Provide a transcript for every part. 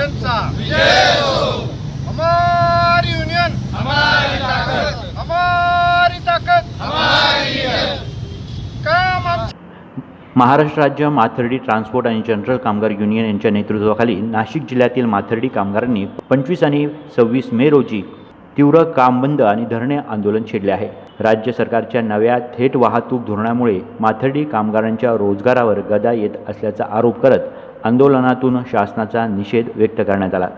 युनियनचा विजय हो। हमारी युनियन हमारी ताकद हमारी काम। महाराष्ट्र राज्य माथर्डी ट्रान्सपोर्ट आणि जनरल कामगार युनियन यांच्या नेतृत्वाखाली नाशिक जिल्ह्यातील माथर्डी कामगारांनी 25 आणि 26 मे रोजी तीव्र काम बंद आणि धरणे आंदोलन छेडले आहे। राज्य सरकारच्या नव्या थेट वाहतूक धोरणामुळे माथर्डी कामगारांच्या रोजगारावर गदा येत असल्याचा आरोप करत आंदोलनातून शासनाचा निषेध व्यक्त करण्यात आला।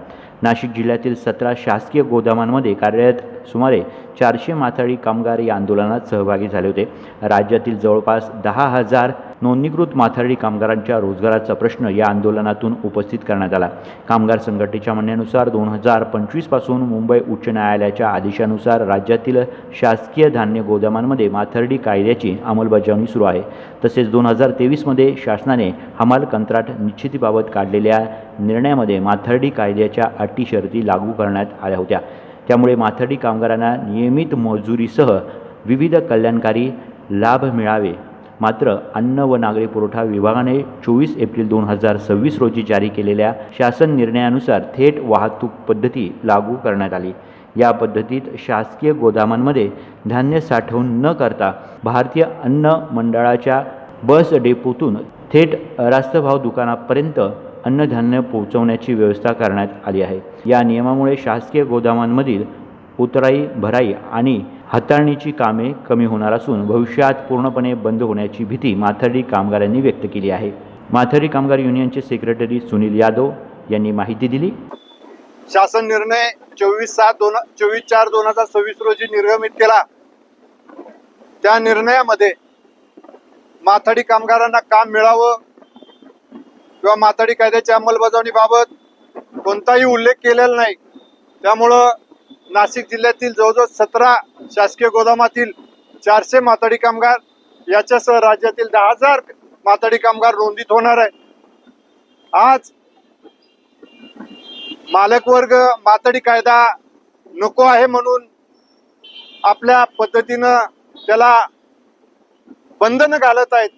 नाशिक जिल्ह्यातील 17 शासकीय गोदामांमध्ये कार्यरत सुमारे 400 माथाडी कामगार या आंदोलनात सहभागी झाले होते। राज्यातील जवळपास 10,000 नोंदणीकृत माथाडी कामगारांच्या रोजगाराचा प्रश्न या आंदोलनातून उपस्थित करण्यात आला। कामगार संघटनेच्या म्हणण्यानुसार 2025 पासून मुंबई उच्च न्यायालयाच्या आदेशानुसार राज्यातील शासकीय धान्य गोदामांमध्ये माथाडी कायद्याची अंमलबजावणी सुरू आहे। तसेच 2023 मध्ये शासनाने हमाल कंत्राट निश्चितीबाबत काढलेल्या निर्णयामध्ये माथाडी कायद्याच्या अटी शर्ती लागू करण्यात आल्या होत्या। त्यामुळे माथाडी कामगारांना नियमित मजुरीसह विविध कल्याणकारी लाभ मिळावे। मात्र अन्न व नागरी पुरवठा विभागाने 24 एप्रिल 2026 रोजी जारी केलेल्या शासन निर्णयानुसार थेट वाहतूक पद्धती लागू करण्यात आली। या पद्धतीत शासकीय गोदामांमध्ये धान्य साठवून न करता भारतीय अन्न मंडळाच्या बस डेपोतून थेट रास्तभाव दुकानापर्यंत अन्नधान्य पोहोचवण्याची व्यवस्था करण्यात आली आहे। या नियमामुळे शासकीय गोदामांमधील उतराई भराई आणि हाताळणीची कामे कमी होणार असून भविष्यात पूर्णपणे बंद होण्याची भीती माथाडी कामगारांनी व्यक्त केली आहे। माथाडी कामगार युनियनचे सेक्रेटरी सुनील यादव यांनी माहिती दिली। शासन निर्णय 24/4/2026 रोजी निर्गमित केला। त्या निर्णयामध्ये माथाडी कामगारांना काम मिळावं किंवा माथाडी कायद्याच्या अंमलबजावणीबाबत कोणताही उल्लेख केलेला नाही। त्यामुळं नाशिक जिल्ह्यातील जवळजवळ 17 शासकीय गोदामातील 400 माथाडी कामगार याच्यासह राज्यातील 10,000 माथाडी कामगार नोंदीत होणार आहे। आज मालक वर्ग माथाडी कायदा नको आहे म्हणून आपल्या पद्धतीनं त्याला बंधन घालत आहेत,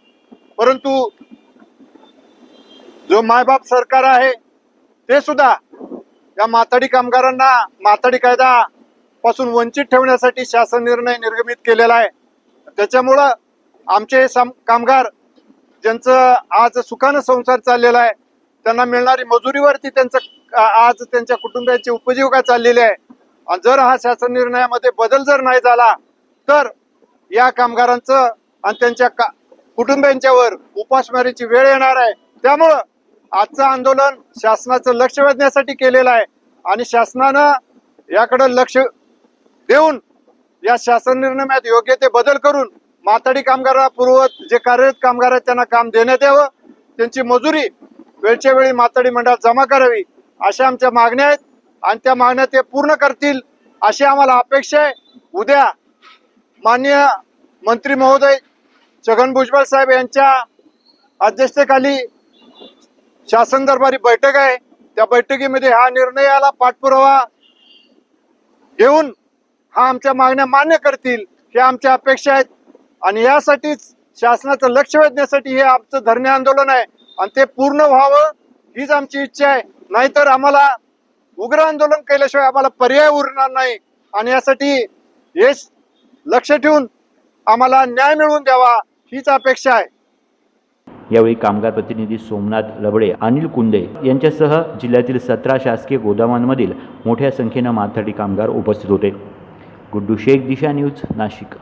परंतु जो मायबाप सरकार आहे ते सुद्धा या माथाडी कामगारांना माथाडी कायदा पासून वंचित ठेवण्यासाठी शासन निर्णय निर्गमित केलेला आहे। त्याच्यामुळं आमचे कामगार ज्यांचं आज सुखानं संसार चाललेला आहे त्यांना मिळणारी मजुरीवरती आज त्यांच्या कुटुंबियांची उपजीविका चाललेली आहे। आणि जर हा शासन निर्णयामध्ये बदल जर नाही झाला तर या कामगारांचं आणि त्यांच्या कुटुंबियांच्यावर उपासमारीची वेळ येणार आहे। त्यामुळं आजचं आंदोलन शासनाचं लक्ष वेधण्यासाठी केलेलं आहे आणि शासनानं याकडे लक्ष देऊन या शासन निर्णयात योग्य ते बदल करून माथाडी कामगारापूर्वत जे कार्यरत कामगार आहेत त्यांना काम देण्यात यावं, त्यांची मजुरी वेळच्या वेळी माथाडी मंडळात जमा करावी अशा आमच्या मागण्या आहेत आणि त्या मागण्या ते पूर्ण करतील अशी आम्हाला अपेक्षा आहे। उद्या माननीय मंत्री महोदय छगन भुजबळ साहेब यांच्या अध्यक्षतेखाली शासन दरबारी बैठक आहे। त्या बैठकीमध्ये हा निर्णयाला पाठपुरावा घेऊन हा आमच्या मागण्या मान्य करतील हे आमच्या अपेक्षा आहेत आणि यासाठीच शासनाचं लक्ष वेधण्यासाठी हे आमचं धरणे आंदोलन आहे आणि ते पूर्ण व्हावं हीच आमची इच्छा आहे। नाहीतर आम्हाला उग्र आंदोलन केल्याशिवाय आम्हाला पर्याय उरणार नाही आणि यासाठी हे लक्ष ठेवून आम्हाला न्याय मिळवून द्यावा हीच अपेक्षा आहे। यावेळी कामगार प्रतिनिधी सोमनाथ लबडे, अनिल कुंदे यांच्यासह जिल्ह्यातील 17 शासकीय गोदामांमधील मोठ्या संख्येनं माथाडी कामगार उपस्थित होते। गुड्डू शेख, दिशा न्यूज, नाशिक।